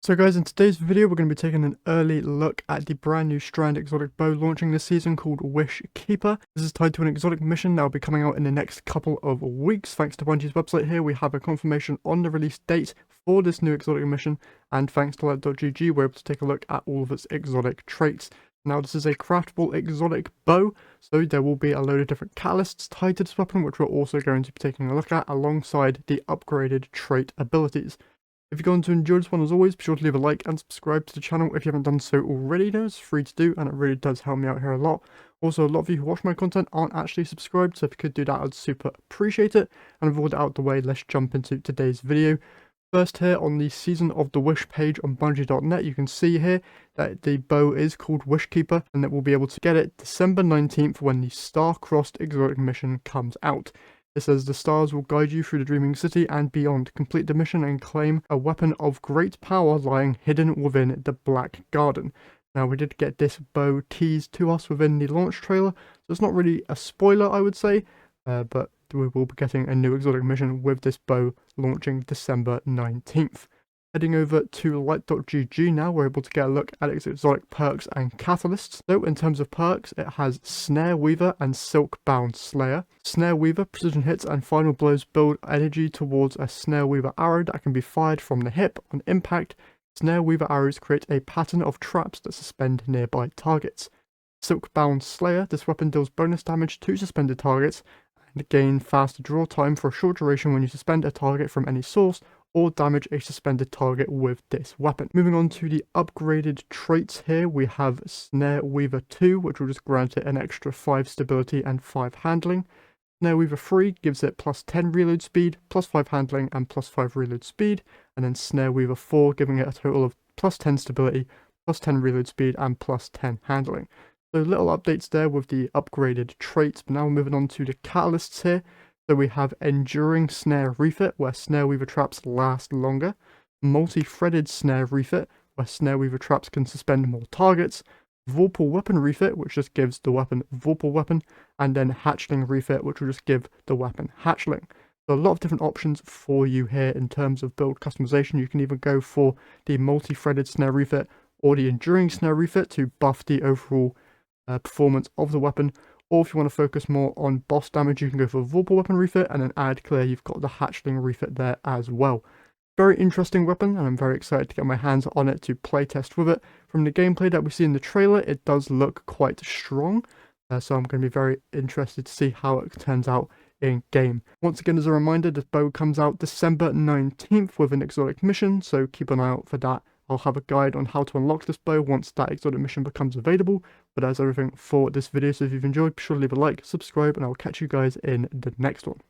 So guys, in today's video we're going to be taking an early look at the brand new Strand exotic bow launching this season called WishKeeper. This is tied to an exotic mission that will be coming out in the next couple of weeks. Thanks to Bungie's website here, we have a confirmation on the release date for this new exotic mission, and thanks to Let.gg we're able to take a look at all of its exotic traits. Now this is a craftable exotic bow, so there will be a load of different catalysts tied to this weapon which we're also going to be taking a look at alongside the upgraded trait abilities. If you're going to enjoy this one, as always, be sure to leave a like and subscribe to the channel if you haven't done so already. It's free to do, and it really does help me out here a lot. Also, a lot of you who watch my content aren't actually subscribed, so if you could do that, I'd super appreciate it. And with all that out of the way, let's jump into today's video. First here on the Season of the Wish page on Bungie.net, you can see here that the bow is called WishKeeper, and that we'll be able to get it December 19th when the Star-Crossed exotic mission comes out. It says the stars will guide you through the dreaming city and beyond. Complete the mission and claim a weapon of great power lying hidden within the Black Garden. Now we did get this bow teased to us within the launch trailer, so it's not really a spoiler I would say, but we will be getting a new exotic mission with this bow launching December 19th. Heading over to Light.gg now, we're able to get a look at its exotic perks and catalysts. So in terms of perks, it has Snare Weaver and Silk-Bound Slayer. Snare Weaver, precision hits and final blows build energy towards a Snare Weaver arrow that can be fired from the hip. On impact, Snare Weaver arrows create a pattern of traps that suspend nearby targets. Silk-Bound Slayer, this weapon deals bonus damage to suspended targets and gain faster draw time for a short duration when you suspend a target from any source or damage a suspended target with this weapon. Moving on to the upgraded traits here, we have Snare Weaver 2, which will just grant it an extra 5 stability and 5 handling. Snare Weaver 3 gives it plus 10 reload speed, plus 5 handling, and plus 5 reload speed. And then Snare Weaver 4 giving it a total of plus 10 stability, plus 10 reload speed, and plus 10 handling. So little updates there with the upgraded traits. But now moving on to the catalysts here. So we have Enduring Snare Refit, where Snare Weaver traps last longer. Multi-threaded Snare Refit, where Snare Weaver traps can suspend more targets. Vorpal Weapon Refit, which just gives the weapon Vorpal Weapon. And then Hatchling Refit, which will just give the weapon Hatchling. So a lot of different options for you here in terms of build customization. You can even go for the multi-threaded Snare Refit or the Enduring Snare Refit to buff the overall performance of the weapon. Or if you want to focus more on boss damage, you can go for Vorpal Weapon Refit, and then add clear, you've got the Hatchling Refit there as well. Very interesting weapon, and I'm very excited to get my hands on it to playtest with it. From the gameplay that we see in the trailer, it does look quite strong, so I'm going to be very interested to see how it turns out in game. Once again, as a reminder, this bow comes out December 19th with an exotic mission, so keep an eye out for that. I'll have a guide on how to unlock this bow once that exotic mission becomes available. But that's everything for this video, so if you've enjoyed, be sure to leave a like, subscribe, and I'll catch you guys in the next one.